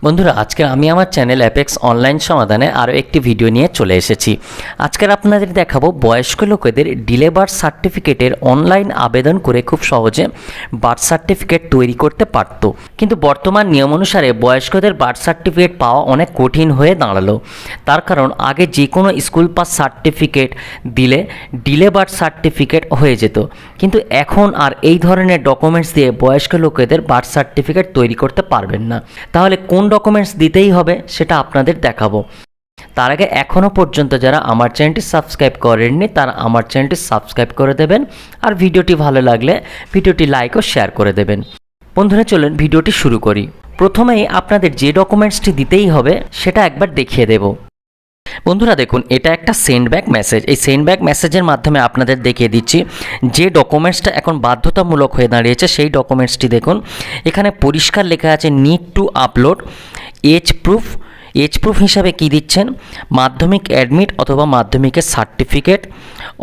বন্ধুরা, আজকে আমি আমার চ্যানেল অ্যাপেক্স অনলাইন সমাধানে আরও একটি ভিডিও নিয়ে চলে এসেছি। আজকের আপনাদের দেখাবো বয়স্ক লোকেদের ডিলে বার্থ সার্টিফিকেটের অনলাইন আবেদন করে খুব সহজে বার্থ সার্টিফিকেট তৈরি করতে পারতো, কিন্তু বর্তমান নিয়ম অনুসারে বয়স্কদের বার্থ সার্টিফিকেট পাওয়া অনেক কঠিন হয়ে দাঁড়ালো। তার কারণ আগে যে কোনো স্কুল পাস সার্টিফিকেট দিলে ডিলে বার্থ সার্টিফিকেট হয়ে যেত, কিন্তু এখন আর এই ধরনের ডকুমেন্টস দিয়ে বয়স্ক লোকেদের বার্থ সার্টিফিকেট তৈরি করতে পারবেন না। তাহলে কোন ডকুমেন্টস দিতেই হবে সেটা আপনাদের দেখাবো। তার আগে এখনও পর্যন্ত যারা আমার চ্যানেলটি সাবস্ক্রাইব করেননি তারা আমার চ্যানেলটি সাবস্ক্রাইব করে দেবেন, আর ভিডিওটি ভালো লাগলে ভিডিওটি লাইক ও শেয়ার করে দেবেন। বন্ধুরা, চলুন ভিডিওটি শুরু করি। প্রথমেই আপনাদের যে ডকুমেন্টসটি দিতেই হবে সেটা একবার দেখিয়ে দেব। বন্ধুরা দেখুন, এটা একটা সেন্ড ব্যাক মেসেজ। এই সেন্ড ব্যাক মেসেজের মাধ্যমে আপনাদের দেখিয়ে দিচ্ছি যে ডকুমেন্টসটা এখন বাধ্যতামূলক হয়ে দাঁড়িয়েছে সেই ডকুমেন্টসটি দেখুন। এখানে পরিষ্কার লেখা আছে need to upload age proof. Age proof হিসাবে কি দিচ্ছেন? মাধ্যমিক অ্যাডমিট অথবা মাধ্যমিকের সার্টিফিকেট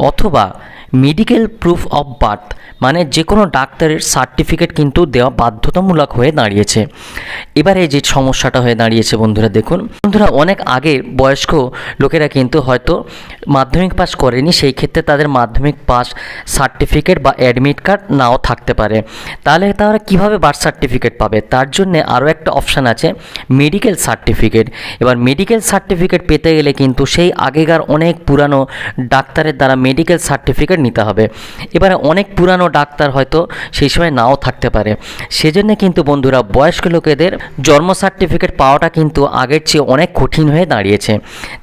অথবা মেডিকেল প্রুফ অফ বার্থ, মানে যে কোনো ডাক্তারের সার্টিফিকেট কিন্তু দেওয়া বাধ্যতামূলক হয়ে দাঁড়িয়েছে। এবারে যে সমস্যাটা হয়ে দাঁড়িয়েছে বন্ধুরা দেখুন, বন্ধুরা অনেক আগে বয়স্ক লোকেরা কিন্তু হয়তো মাধ্যমিক পাস করেনি, সেই ক্ষেত্রে তাদের মাধ্যমিক পাস সার্টিফিকেট বা অ্যাডমিট কার্ড নাও থাকতে পারে। তাহলে তারা কীভাবে বার্থ সার্টিফিকেট পাবে? তার জন্যে আরও একটা অপশান আছে, মেডিকেল সার্টিফিকেট। এবার মেডিকেল সার্টিফিকেট পেতে গেলে কিন্তু সেই আগেকার অনেক পুরানো ডাক্তারের দ্বারা মেডিকেল সার্টিফিকেট নিতে হবে। এবারে অনেক পুরানো ডাক্তার হয়তো সেই সময় নাও থাকতে পারে, সেজন্য কিন্তু বন্ধুরা বয়স্ক লোকেদের জন্ম সার্টিফিকেট পাওয়াটা কিন্তু আগের চেয়ে অনেক কঠিন হয়ে দাঁড়িয়েছে।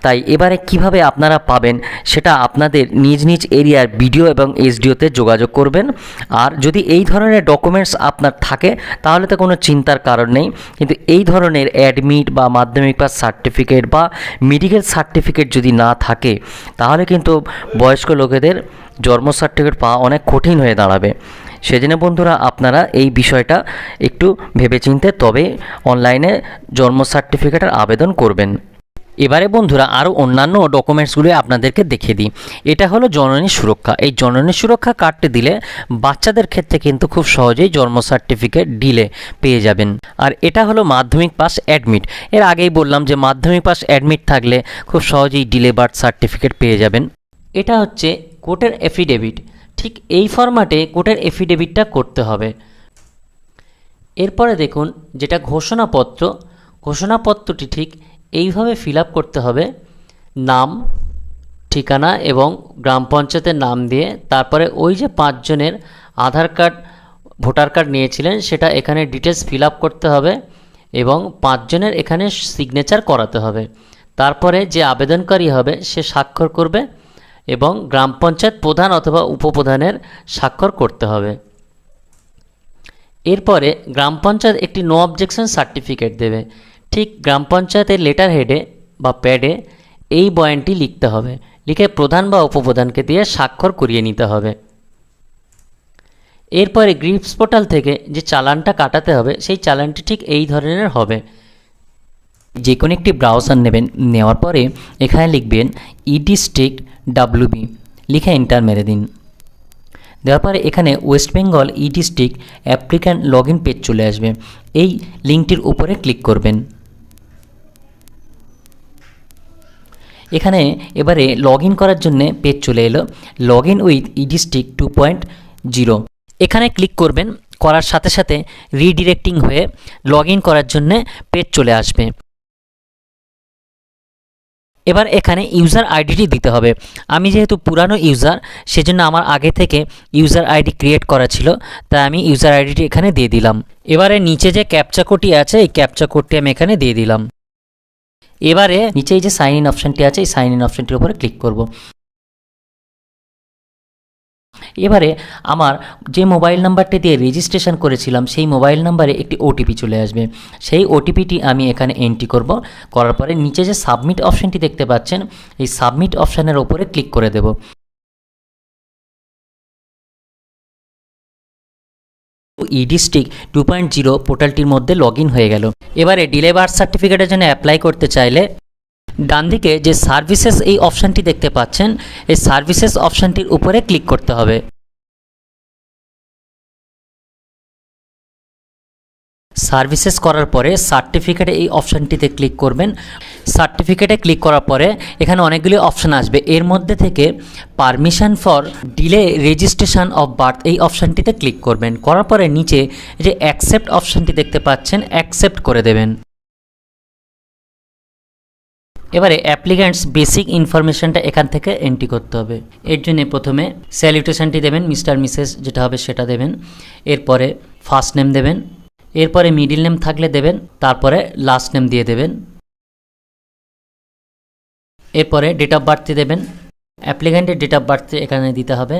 তাই এবারে কিভাবে আপনারা পাবেন সেটা আপনাদের নিজ নিজ এরিয়ার বিডিও এবং এসডিওতে যোগাযোগ করবেন। আর যদি এই ধরনের ডকুমেন্টস আপনার থাকে তাহলে তো কোনো চিন্তার কারণ নেই, কিন্তু এই ধরনের অ্যাডমিট বা মাধ্যমিক পাস সার্টিফিকেট বা মেডিকেল সার্টিফিকেট যদি না থাকে তাহলে কিন্তু বয়স্ক লোকেদের জন্ম সার্টিফিকেট পাওয়া অনেক কঠিন হয়ে দাঁড়াবে। সেজন্য বন্ধুরা আপনারা এই বিষয়টা একটু ভেবেচিন্তে তবে অনলাইনে জন্ম সার্টিফিকেটের আবেদন করবেন। এবারে বন্ধুরা আরও অন্যান্য ডকুমেন্টসগুলি আপনাদেরকে দেখিয়ে দিই। এটা হলো জননী সুরক্ষা। এই জননী সুরক্ষা কার্ডটি দিলে বাচ্চাদের ক্ষেত্রে কিন্তু খুব সহজেই জন্ম সার্টিফিকেট ডিলে পেয়ে যাবেন। আর এটা হলো মাধ্যমিক পাস অ্যাডমিট। এর আগেই বললাম যে মাধ্যমিক পাস অ্যাডমিট থাকলে খুব সহজেই ডিলে বার্থ সার্টিফিকেট পেয়ে যাবেন। এটা হচ্ছে কোর্টের এফিডেভিট। ঠিক এই ফরম্যাটে কোর্টের এফিডেভিটটা করতে হবে। এরপরে দেখুন যেটা ঘোষণাপত্র, ঘোষণাপত্রটি ঠিক এইভাবে ফিল আপ করতে হবে। নাম, ঠিকানা এবং গ্রাম পঞ্চায়েতের নাম দিয়ে তারপরে ওই যে 5 জনের আধার কার্ড ভোটার কার্ড নিয়েছিলেন সেটা এখানে ডিটেলস ফিল আপ করতে হবে এবং 5 জনের এখানে সিগনেচার করাতে হবে। তারপরে যে আবেদনকারী হবে সে স্বাক্ষর করবে এবং গ্রাম পঞ্চায়েত প্রধান অথবা উপপ্রধানের স্বাক্ষর করতে হবে। এরপরে গ্রাম পঞ্চায়েত একটি নো অবজেকশন সার্টিফিকেট দেবে। ঠিক গ্রাম পঞ্চায়েতের লেটার হেডে বা প্যাডে এই বয়ানটি লিখতে হবে, লিখে প্রধান বা উপপ্রধানকে দিয়ে স্বাক্ষর করিয়ে নিতে হবে। এরপরে গ্রিপস পোর্টাল থেকে যে চালানটা কাটাতে হবে সেই চালানটি ঠিক এই ধরনের হবে। যে কোনো একটি ব্রাউজার নেবেন, নেওয়ার পরে এখানে লিখবেন ইডিস্ট্রিক্ট WB, লিখে এন্টার মেরে দিন। দেওয়ার পরে এখানে West Bengal e district applicant log in page চলে আসবে। এই লিঙ্কটির উপরে ক্লিক করবেন। এখানে এবারে লগ ইন করার জন্য পেজ চলে এলো, লগ ইন উইথ ইডিস্ট্রিক্ট 2.0। এখানে ক্লিক করবেন, করার সাথে সাথে রিডিরেক্টিং হয়ে লগ ইন করার জন্য পেজ চলে আসবে। এবার এখানে ইউজার আইডিটি দিতে হবে। আমি যেহেতু পুরানো ইউজার সেজন্য আমার আগে থেকে ইউজার আইডি ক্রিয়েট করা ছিল, তাই আমি ইউজার আইডিটি এখানে দিয়ে দিলাম। এবারে নিচে যে ক্যাপচা কোডটি আছে এই ক্যাপচা কোডটি আমি এখানে দিয়ে দিলাম। এবারে নিচে এই যে সাইন ইন অপশানটি আছে এই সাইন ইন অপশানটির উপরে ক্লিক করব। এবারে আমার যে মোবাইল নাম্বারটি দিয়ে রেজিস্ট্রেশন করেছিলাম সেই মোবাইল নাম্বারে একটি ওটিপি চলে আসবে। সেই ওটিপিটি আমি এখানে এন্ট্রি করব। করার পরে নিচে যে সাবমিট অপশানটি দেখতে পাচ্ছেন এই সাবমিট অপশানের উপরে ক্লিক করে দেব। ইডিস্ট্রিক্ট 2.0 পোর্টালটির মধ্যে লগ ইন হয়ে গেল। এবারে ডিলে বার্থ সার্টিফিকেটের জন্য অ্যাপ্লাই করতে চাইলে ডান দিকে যে সার্ভিসেস এই অপশানটি দেখতে পাচ্ছেন এই সার্ভিসেস অপশানটির উপরে ক্লিক করতে হবে। সার্ভিসেস করার পরে সার্টিফিকেটে এই অপশানটিতে ক্লিক করবেন। সার্টিফিকেটে ক্লিক করার পরে এখানে অনেকগুলি অপশান আসবে, এর মধ্যে থেকে permission for delay registration of birth এই অপশানটিতে ক্লিক করবেন। করার পরে নিচে যে অ্যাকসেপ্ট অপশানটি দেখতে পাচ্ছেন, অ্যাকসেপ্ট করে দেবেন। এবারে অ্যাপ্লিক্যান্টস বেসিক ইনফরমেশনটা এখান থেকে এন্ট্রি করতে হবে। এর জন্য প্রথমে স্যালুটেশনটি দেবেন, মিস্টার মিসেস যেটা হবে সেটা দেবেন। এরপরে ফার্স্ট নেম দেবেন, এরপরে মিডিল নেম থাকলে দেবেন, তারপরে লাস্ট নেম দিয়ে দেবেন। এরপরে ডেট অফ বার্থ দেবেন, অ্যাপ্লিক্যান্টের ডেট অফ বার্থ এখানে দিতে হবে।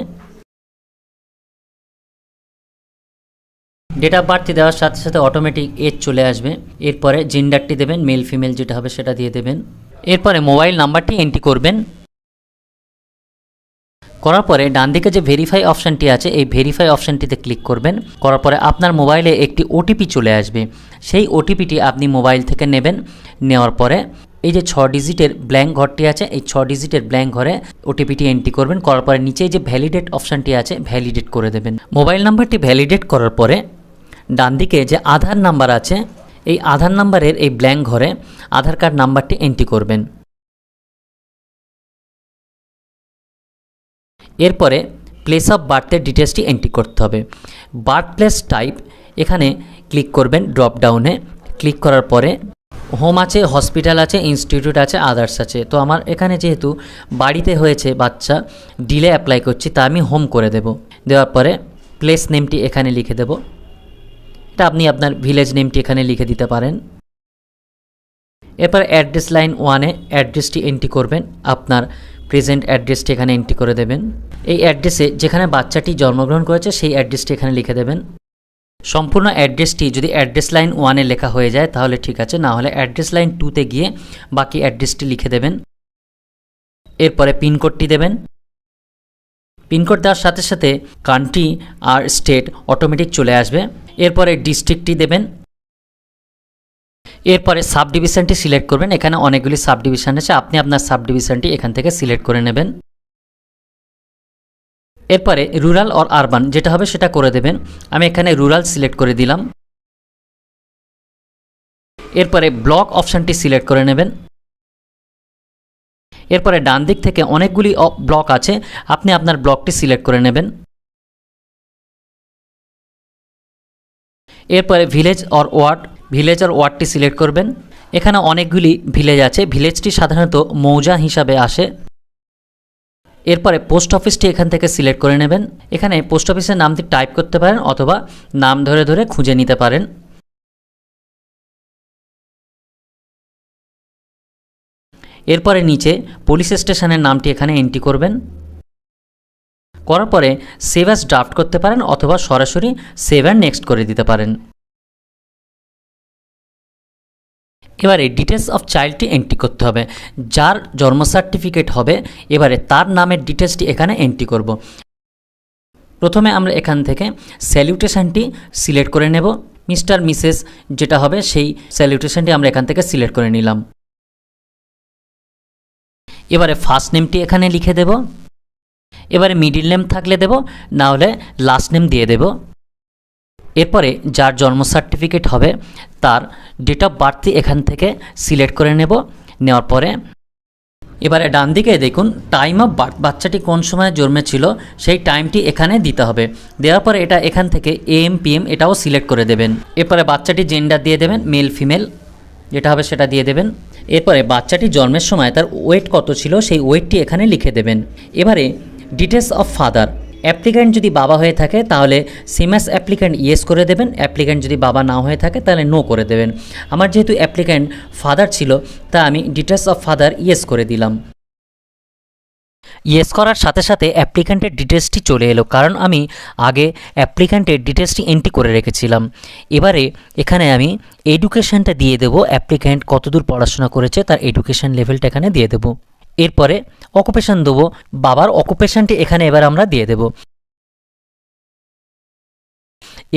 ডেট অফ বার্থ দেওয়ার সাথে সাথে অটোমেটিক এজ চলে আসবে। এরপরে জেন্ডারটি দেবেন, মেল ফিমেল যেটা হবে সেটা দিয়ে দেবেন। এরপরে মোবাইল নাম্বারটি এন্ট্রি করবেন। করার পরে ডান দিকে যে ভেরিফাই অপশানটি আছে, এই ভেরিফাই অপশানটিতে ক্লিক করবেন। করার পরে আপনার মোবাইলে একটি ওটিপি চলে আসবে, সেই ওটিপিটি আপনি মোবাইল থেকে নেবেন। নেওয়ার পরে এই যে 6 ডিজিটের ব্ল্যাঙ্ক ঘরটি আছে, এই 6 ডিজিটের ব্ল্যাঙ্ক ঘরে ওটিপিটি এন্ট্রি করবেন। করার পরে নিচে যে ভ্যালিডেট অপশানটি আছে, ভ্যালিডেট করে দেবেন। মোবাইল নাম্বারটি ভ্যালিডেট করার পরে ডান দিকে যে আধার নাম্বার আছে, এই আধার নাম্বারের এই ব্ল্যাঙ্ক ঘরে আধার কার্ড নাম্বারটি এন্ট্রি করবেন। এরপরে প্লেস অফ বার্থের ডিটেলসটি এন্ট্রি করতে হবে। বার্থ প্লেস টাইপ এখানে ক্লিক করবেন, ড্রপ ডাউনে ক্লিক করার পরে হোম আছে, হসপিটাল আছে, ইনস্টিটিউট আছে, আদার্স আছে। তো আমার এখানে যেহেতু বাড়িতে হয়েছে বাচ্চা, ডিলে অ্যাপ্লাই করছি, তা আমি হোম করে দেব। দেওয়ার পরে প্লেস নেমটি এখানে লিখে দেব। এটা আপনি আপনার ভিলেজ নেমটি এখানে লিখে দিতে পারেন। এরপর অ্যাড্রেস লাইন 1-এ অ্যাড্রেসটি এন্ট্রি করবেন, আপনার প্রেজেন্ট অ্যাড্রেসটি এখানে এন্ট্রি করে দেবেন। এই অ্যাড্রেসে যেখানে বাচ্চাটি জন্মগ্রহণ করেছে সেই অ্যাড্রেসটি এখানে লিখে দেবেন। সম্পূর্ণ অ্যাড্রেসটি যদি অ্যাড্রেস লাইন 1-এ লেখা হয়ে যায় তাহলে ঠিক আছে, না হলে অ্যাড্রেস লাইন 2-তে গিয়ে বাকি অ্যাড্রেসটি লিখে দেবেন। এরপরে পিনকোডটি দেবেন। পিনকোড দেওয়ার সাথে সাথে কান্ট্রি আর স্টেট অটোমেটিক চলে আসবে। এরপরে ডিস্ট্রিক্টটি দেবেন। এরপরে সাব ডিভিশনটি সিলেক্ট করবেন। এখানে অনেকগুলি সাব ডিভিশন আছে, আপনি আপনার সাব ডিভিশনটি এখান থেকে সিলেক্ট করে নেবেন। এরপরে রুরাল অর আরবান যেটা হবে সেটা করে দেবেন। আমি এখানে রুরাল সিলেক্ট করে দিলাম। এরপরে ব্লক অপশানটি সিলেক্ট করে নেবেন। এরপরে ডান দিক থেকে অনেকগুলি ব্লক আছে, আপনি আপনার ব্লকটি সিলেক্ট করে নেবেন। এরপরে ভিলেজ অর ওয়ার্ড, ভিলেজ আর ওয়ার্ডটি সিলেক্ট করবেন। এখানে অনেকগুলি ভিলেজ আছে, ভিলেজটি সাধারণত মৌজা হিসাবে আসে। এরপরে পোস্ট অফিসটি এখান থেকে সিলেক্ট করে নেবেন। এখানে পোস্ট অফিসের নামটি টাইপ করতে পারেন অথবা নাম ধরে ধরে খুঁজে নিতে পারেন। এরপরে নিচে পুলিশ স্টেশনের নামটি এখানে এন্ট্রি করবেন। করার পরে সেভ অ্যাজ ড্রাফট করতে পারেন অথবা সরাসরি সেভ অ্যান্ড নেক্সট করে দিতে পারেন। এবারে ডিটেলস অফ চাইল্ডটি এন্ট্রি করতে হবে। যার জন্ম সার্টিফিকেট হবে এবারে তার নামের ডিটেলসটি এখানে এন্ট্রি করব। প্রথমে আমরা এখান থেকে স্যালুটেশনটি সিলেক্ট করে নেব। মিস্টার মিসেস যেটা হবে সেই স্যালুটেশনটি আমরা এখান থেকে সিলেক্ট করে নিলাম। এবারে ফার্স্ট নেমটি এখানে লিখে দেব। এবারে মিডিল নেম থাকলে দেব, না হলে লাস্ট নেম দিয়ে দেব। এরপরে যার জন্ম সার্টিফিকেট হবে তার ডেট অফ বার্থটি এখান থেকে সিলেক্ট করে নেব। নেওয়ার পরে এবারে ডান দিকে দেখুন টাইম অফ বার্থ, বাচ্চাটি কোন সময় জন্মেছিল সেই টাইমটি এখানে দিতে হবে। দেওয়ার পরে এটা এখান থেকে AM PM এটাও সিলেক্ট করে দেবেন। এরপরে বাচ্চাটি জেন্ডার দিয়ে দেবেন, মেল ফিমেল যেটা হবে সেটা দিয়ে দেবেন। এরপরে বাচ্চাটি জন্মের সময় তার ওয়েট কত ছিল সেই ওয়েটটি এখানে লিখে দেবেন। এবারে ডিটেলস অফ ফাদার, অ্যাপ্লিক্যান্ট যদি বাবা হয়ে থাকে তাহলে সেম অ্যাজ অ্যাপ্লিক্যান্ট ইয়েস করে দেবেন, অ্যাপ্লিক্যান্ট যদি বাবা না হয়ে থাকে তাহলে নো করে দেবেন। আমার যেহেতু অ্যাপ্লিক্যান্ট ফাদার ছিল তা আমি ডিটেলস অফ ফাদার ইয়েস করে দিলাম। ইয়েস করার সাথে সাথে অ্যাপ্লিক্যান্টের ডিটেলসটি চলে এলো, কারণ আমি আগে অ্যাপ্লিক্যান্টের ডিটেলসটি এন্ট্রি করে রেখেছিলাম। এবারে এখানে আমি এডুকেশনটা দিয়ে দেবো, অ্যাপ্লিক্যান্ট কতদূর পড়াশোনা করেছে তার এডুকেশন লেভেলটা এখানে দিয়ে দেবো। এরপরে অকুপেশন দেবো, বাবার অকুপেশনটি এখানে এবার আমরা দিয়ে দেব।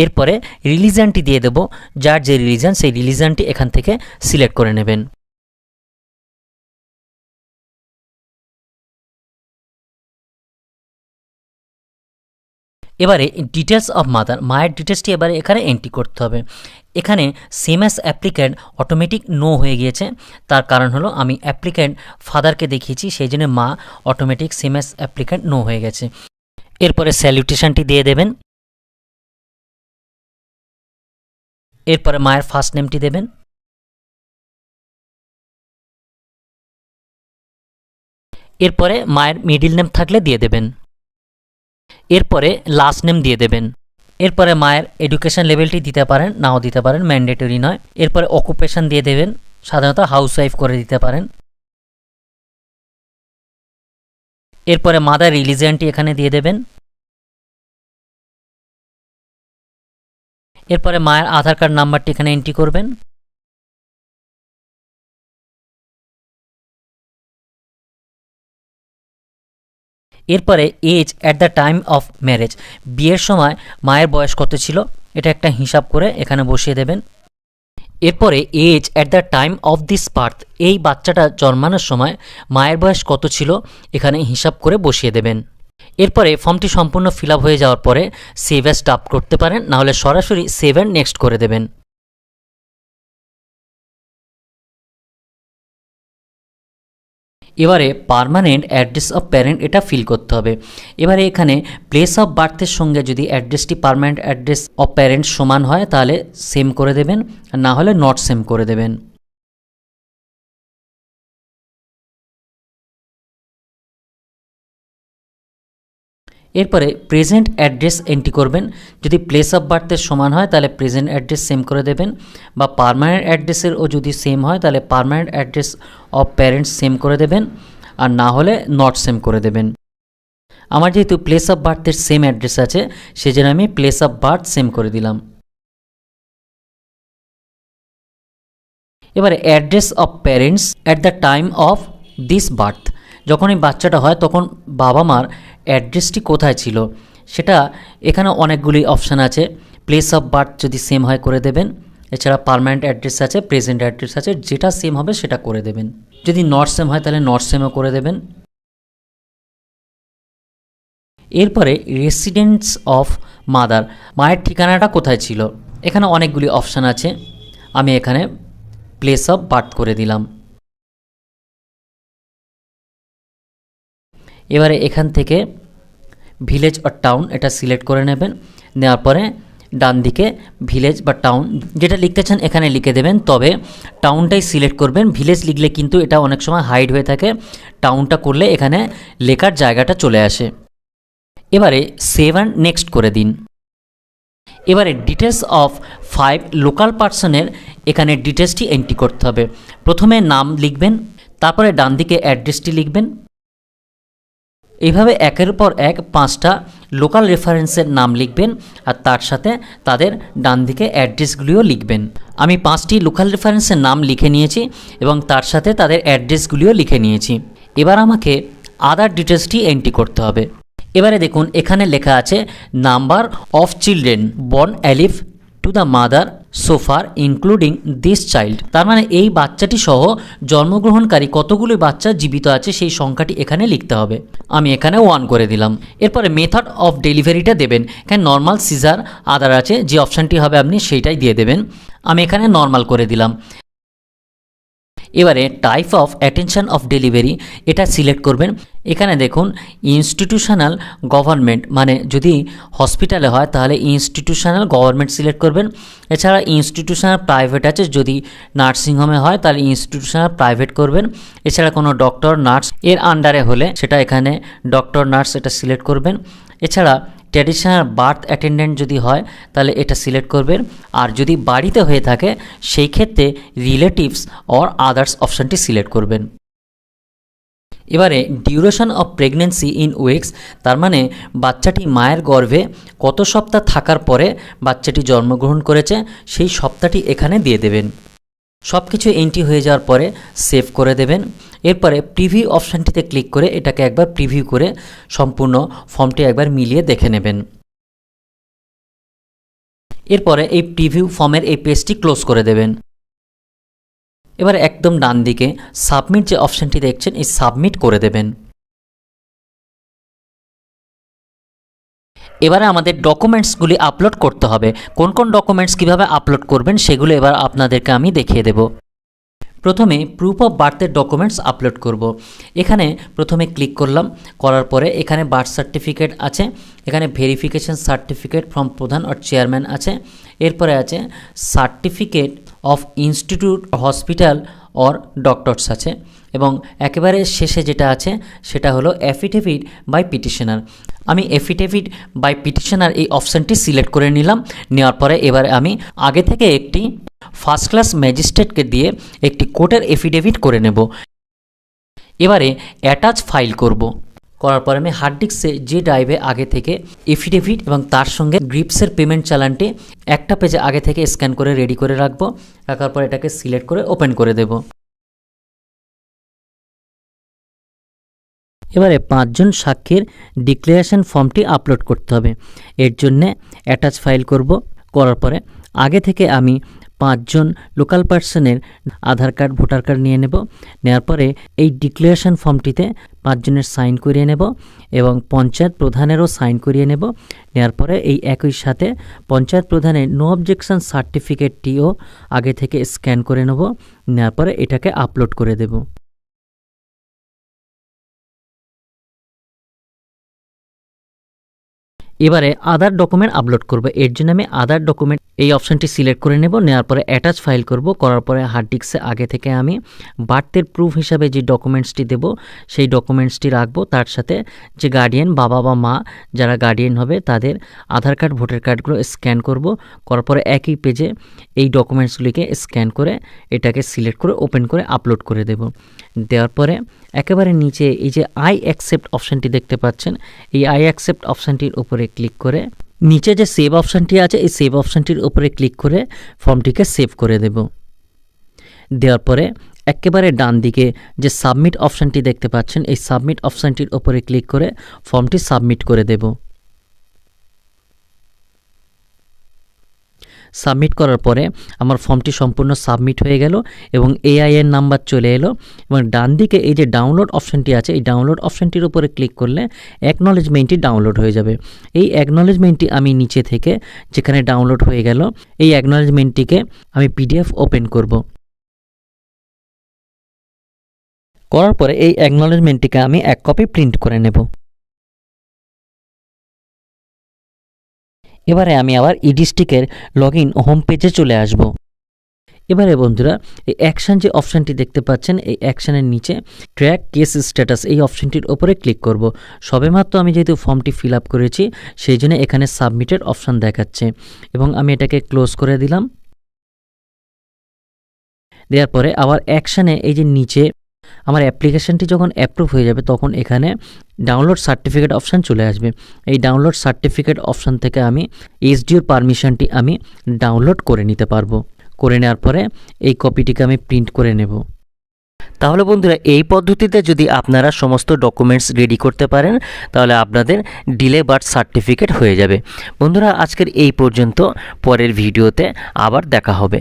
এরপরে রিলিজনটি দিয়ে দেব, যার যে রিলিজন সেই রিলিজনটি এখান থেকে সিলেক্ট করে নেবেন। এবারে ডিটেলস অফ মাদার, মায়ের ডিটেলসটি এবারে এখানে এন্ট্রি করতে হবে। এখানে same as applicant automatic no হয়ে গিয়েছে, তার কারণ হলো আমি অ্যাপ্লিক্যান্ট ফাদারকে দেখিয়েছি, সেই জন্য মা automatic same as applicant no হয়ে গেছে। এরপরে স্যালুটেশনটি দিয়ে দেবেন। এরপরে মায়ের ফার্স্ট নেমটি দেবেন। এরপরে মায়ের মিডিল নেম থাকলে দিয়ে দেবেন। এরপরে লাস্ট নেম দিয়ে দেবেন। এরপরে মায়ের এডুকেশন লেভেলটি দিতে পারেন, নাও দিতে পারেন, ম্যান্ডেটরি নয়। এরপরে অকুপেশন দিয়ে দেবেন, সাধারণত হাউসওয়াইফ করে দিতে পারেন। এরপরে মাদার রিলিজিয়নটি এখানে দিয়ে দেবেন। এরপরে মায়ের আধার কার্ড নাম্বারটি এখানে এন্ট্রি করবেন। এরপরে age at the time of marriage, বিয়ের সময় মায়ের বয়স কত ছিল এটা একটা হিসাব করে এখানে বসিয়ে দেবেন। এরপরে age at the time of this birth, এই বাচ্চাটা জন্মানোর সময় মায়ের বয়স কত ছিল এখানে হিসাব করে বসিয়ে দেবেন। এরপরে ফর্মটি সম্পূর্ণ ফিল আপ হয়ে যাওয়ার পরে সেভ অ্যাজ টাপ করতে পারেন, নাহলে সরাসরি সেভ অ্যান্ড নেক্সট করে দেবেন। এবারে পার্মানেন্ট অ্যাড্রেস অফ প্যারেন্ট এটা ফিল করতে হবে। এবারে এখানে প্লেস অফ বার্থের সঙ্গে যদি অ্যাড্রেসটি পার্মানেন্ট অ্যাড্রেস অফ প্যারেন্ট সমান হয় তাহলে সেম করে দেবেন, আর না হলে নট সেম করে দেবেন। এরপরে প্রেজেন্ট অ্যাড্রেস এন্ট্রি করবেন, যদি প্লেস অফ বার্থের সমান হয় তাহলে প্রেজেন্ট অ্যাড্রেস সেম করে দেবেন, বা পার্মানেন্ট অ্যাড্রেসেরও যদি সেম হয় তাহলে permanent address of parents same করে দেবেন, আর না হলে নট সেম করে দেবেন। আমার যেহেতু প্লেস অফ বার্থের সেম অ্যাড্রেস আছে সেজন্য আমি প্লেস অফ বার্থ সেম করে দিলাম। এবারে address of parents at the time of this birth, যখন এই বাচ্চাটা হয় তখন বাবা মার অ্যাড্রেসটি কোথায় ছিল সেটা এখানে অনেকগুলি অপশান আছে। প্লেস অফ বার্থ যদি সেম হয় করে দেবেন, এছাড়া পার্মানেন্ট অ্যাড্রেস আছে, প্রেজেন্ট অ্যাড্রেস আছে, যেটা সেম হবে সেটা করে দেবেন। যদি নট সেম হয় তাহলে নট সেমও করে দেবেন। এরপরে রেসিডেন্স অফ মাদার, মায়ের ঠিকানাটা কোথায় ছিল, এখানে অনেকগুলি অপশান আছে, আমি এখানে প্লেস অফ বার্থ করে দিলাম। এবারে এখান থেকে ভিলেজ আর টাউন এটা সিলেক্ট করে নেবেন, নেওয়ার পরে ডান দিকে ভিলেজ বা টাউন যেটা লিখতে চান এখানে লিখে দেবেন, তবে টাউনটাই সিলেক্ট করবেন। ভিলেজ লিখলে কিন্তু এটা অনেক সময় হাইড হয়ে থাকে, টাউনটা করলে এখানে লেখার জায়গাটা চলে আসে। এবারে সেভ অ্যান্ড নেক্সট করে দিন। এবারে ডিটেলস অফ 5 লোকাল পার্সনের এখানে ডিটেলসটি এন্ট্রি করতে হবে। প্রথমে নাম লিখবেন, তারপরে ডান দিকে অ্যাড্রেসটি লিখবেন। এইভাবে একের পর এক 5টা লোকাল রেফারেন্সের নাম লিখবেন, আর তার সাথে তাদের ডান দিকে অ্যাড্রেসগুলিও লিখবেন। আমি 5টি লোকাল রেফারেন্সের নাম লিখে নিয়েছি এবং তার সাথে তাদের অ্যাড্রেসগুলিও লিখে নিয়েছি। এবার আমাকে আদার ডিটেলসটি এন্ট্রি করতে হবে। এবারে দেখুন এখানে লেখা আছে number of children born alive to the mother সোফার ইনক্লুডিং দিস চাইল্ড, তার মানে এই বাচ্চাটি সহ জন্মগ্রহণকারী কতগুলি বাচ্চা জীবিত আছে সেই সংখ্যাটি এখানে লিখতে হবে। আমি এখানে 1 করে দিলাম। এরপরে মেথড অফ ডেলিভারিটা দেবেন, এখানে নর্মাল, সিজার, আদার আছে, যে অপশানটি হবে আপনি সেইটাই দিয়ে দেবেন। আমি এখানে নর্মাল করে দিলাম। এবারে type of attention of delivery এটা সিলেক্ট করবেন। এখানে দেখুন ইনস্টিটিউশনাল গভর্নমেন্ট, মানে যদি হসপিটালে হয় তাহলে ইনস্টিটিউশনাল গভর্নমেন্ট সিলেক্ট করবেন। এছাড়া ইনস্টিটিউশনাল প্রাইভেট আছে, যদি নার্সিংহোমে হয় তাহলে ইনস্টিটিউশনাল প্রাইভেট করবেন। এছাড়া কোনো ডক্টর নার্স এর আন্ডারে হলে সেটা এখানে ডক্টর নার্স এটা সিলেক্ট করবেন। এছাড়া ট্র্যাডিশনাল বার্থ অ্যাটেন্ডেন্ট যদি হয় তাহলে এটা সিলেক্ট করবেন, আর যদি বাড়িতে হয়ে থাকে সেই ক্ষেত্রে রিলেটিভস অর আদার্স অপশানটি সিলেক্ট করবেন। এবারে duration of pregnancy in weeks, তার মানে বাচ্চাটি মায়ের গর্ভে কত সপ্তাহ থাকার পরে বাচ্চাটি জন্মগ্রহণ করেছে সেই সপ্তাহটি এখানে দিয়ে দেবেন। সব কিছু এন্ট্রি হয়ে যাওয়ার পরে সেভ করে দেবেন। এরপরে প্রিভিউ অপশানটিতে ক্লিক করে এটাকে একবার প্রিভিউ করে সম্পূর্ণ ফর্মটি একবার মিলিয়ে দেখে নেবেন। এরপরে এই প্রিভিউ ফর্মের এই পেজটি ক্লোজ করে দেবেন। এবার একদম ডান দিকে সাবমিট যে অপশানটি দেখছেন এই সাবমিট করে দেবেন। এবারে আমাদের ডকুমেন্টসগুলি আপলোড করতে হবে। কোন কোন ডকুমেন্টস কিভাবে আপলোড করবেন সেগুলো এবার আপনাদেরকে আমি দেখিয়ে দেব। প্রথমে প্রুফ অফ বার্থের ডকুমেন্টস আপলোড করব। এখানে প্রথমে ক্লিক করলাম, করার পরে এখানে বার্থ সার্টিফিকেট আছে, এখানে ভেরিফিকেশন সার্টিফিকেট ফ্রম প্রধান অর চেয়ারম্যান আছে, এরপরে আছে certificate of institute hospital or doctors আছে, এবং একেবারে শেষে যেটা আছে সেটা হলো অ্যাফিডেভিট বাই পিটিশনার। আমি অ্যাফিডেভিট বাই পিটিশনার এই অপশানটি সিলেক্ট করে নিলাম। নেওয়ার পরে এবারে আমি আগে থেকে একটি ফার্স্ট ক্লাস ম্যাজিস্ট্রেটকে দিয়ে একটি কোর্টের এফিডেভিট করে নেব। এবারে অ্যাটাচ ফাইল করব। করার পরে আমি হার্ড ডিস্কে যে ড্রাইভে আগে থেকে এফিডেভিট এবং তার সঙ্গে গ্রিপসের পেমেন্ট চালানটি একটা পেজে আগে থেকে স্ক্যান করে রেডি করে রাখবো। রাখার পর এটাকে সিলেক্ট করে ওপেন করে দেব। এবারে 5 জন সাক্ষীর ডিক্লারেশন ফর্মটি আপলোড করতে হবে। এর জন্যে অ্যাটাচ ফাইল করব। করার পরে আগে থেকে আমি 5 জন লোকাল পার্সনের আধার কার্ড ভোটার কার্ড নিয়ে নেব। নেওয়ার পরে এই ডিক্লারেশন ফর্মটিতে 5 জনের সাইন করিয়ে নেব এবং পঞ্চায়েত প্রধানেরও সাইন করিয়ে নেব। নেওয়ার পরে এই একই সাথে পঞ্চায়েত প্রধানের নো অবজেকশন সার্টিফিকেটটিও আগে থেকে স্ক্যান করে নেব। নেওয়ার পরে এটাকে আপলোড করে দেব। এবারে আদার ডকুমেন্ট আপলোড করব। এর জন্য আমি আদার ডকুমেন্ট এই অপশানটি সিলেক্ট করে নেব। নেওয়ার পরে অ্যাটাচ ফাইল করব। করার পরে হার্ড ডিস্কে আগে থেকে আমি বার্থের প্রুফ হিসাবে যে ডকুমেন্টসটি দেব সেই ডকুমেন্টসটি রাখবো। তার সাথে যে গার্ডিয়ান বাবা বা মা যারা গার্ডিয়ান হবে তাদের আধার কার্ড ভোটার কার্ডগুলো স্ক্যান করব। করার পরে একই পেজে এই ডকুমেন্টসগুলিকে স্ক্যান করে এটাকে সিলেক্ট করে ওপেন করে আপলোড করে দেব। দেওয়ার পরে একেবারে নিচে এই যে আই অ্যাকসেপ্ট অপশানটি দেখতে পাচ্ছেন, এই আই অ্যাকসেপ্ট অপশানটির উপরে ক্লিক করে নিচে যে সেভ অপশানটি আছে এই সেভ অপশানটির উপরে ক্লিক করে ফর্মটিকে সেভ করে দেব। দেওয়ার পরে একেবারে ডান দিকে যে সাবমিট অপশানটি দেখতে পাচ্ছেন এই সাবমিট অপশানটির উপরে ক্লিক করে ফর্মটি সাবমিট করে দেব। সাবমিট করার পরে আমার ফর্মটি সম্পূর্ণ সাবমিট হয়ে গেল এবং এআইএন নাম্বার চলে এলো এবং ডান দিকে এই যে ডাউনলোড অপশানটি আছে এই ডাউনলোড অপশানটির উপরে ক্লিক করলে অ্যাকনলেজমেন্টটি ডাউনলোড হয়ে যাবে। এই অ্যাকনলেজমেন্টটি আমি নিচে থেকে যেখানে ডাউনলোড হয়ে গেল এই অ্যাকনলেজমেন্টটিকে আমি পিডিএফ ওপেন করব। করার পরে এই অ্যাকনলেজমেন্টটিকে আমি 1 কপি প্রিন্ট করে নেব। এবারে আমি আবার ইডিস্টিকের লগইন হোম পেজে চলে আসব। এবারে বন্ধুরা এই অ্যাকশন যে অপশানটি দেখতে পাচ্ছেন এই অ্যাকশানের নিচে ট্র্যাক কেস স্ট্যাটাস এই অপশানটির ওপরে ক্লিক করব। সবেমাত্র আমি যেহেতু ফর্মটি ফিল আপ করেছি সেই জন্য এখানে সাবমিটেড অপশান দেখাচ্ছে এবং আমি এটাকে ক্লোজ করে দিলাম। দেওয়ার পরে আবার অ্যাকশানে এই যে নিচে আমার অ্যাপ্লিকেশনটি যখন অ্যাপ্রুভ হয়ে যাবে তখন এখানে ডাউনলোড সার্টিফিকেট অপশান চলে আসবে। এই ডাউনলোড সার্টিফিকেট অপশান থেকে আমি এসডিওর পারমিশনটি আমি ডাউনলোড করে নিতে পারবো। করে নেওয়ার পরে এই কপিটিকে আমি প্রিন্ট করে নেব। তাহলে বন্ধুরা এই পদ্ধতিতে যদি আপনারা সমস্ত ডকুমেন্টস রেডি করতে পারেন তাহলে আপনাদের ডিলে বার্থ সার্টিফিকেট হয়ে যাবে। বন্ধুরা আজকের এই পর্যন্ত, পরের ভিডিওতে আবার দেখা হবে।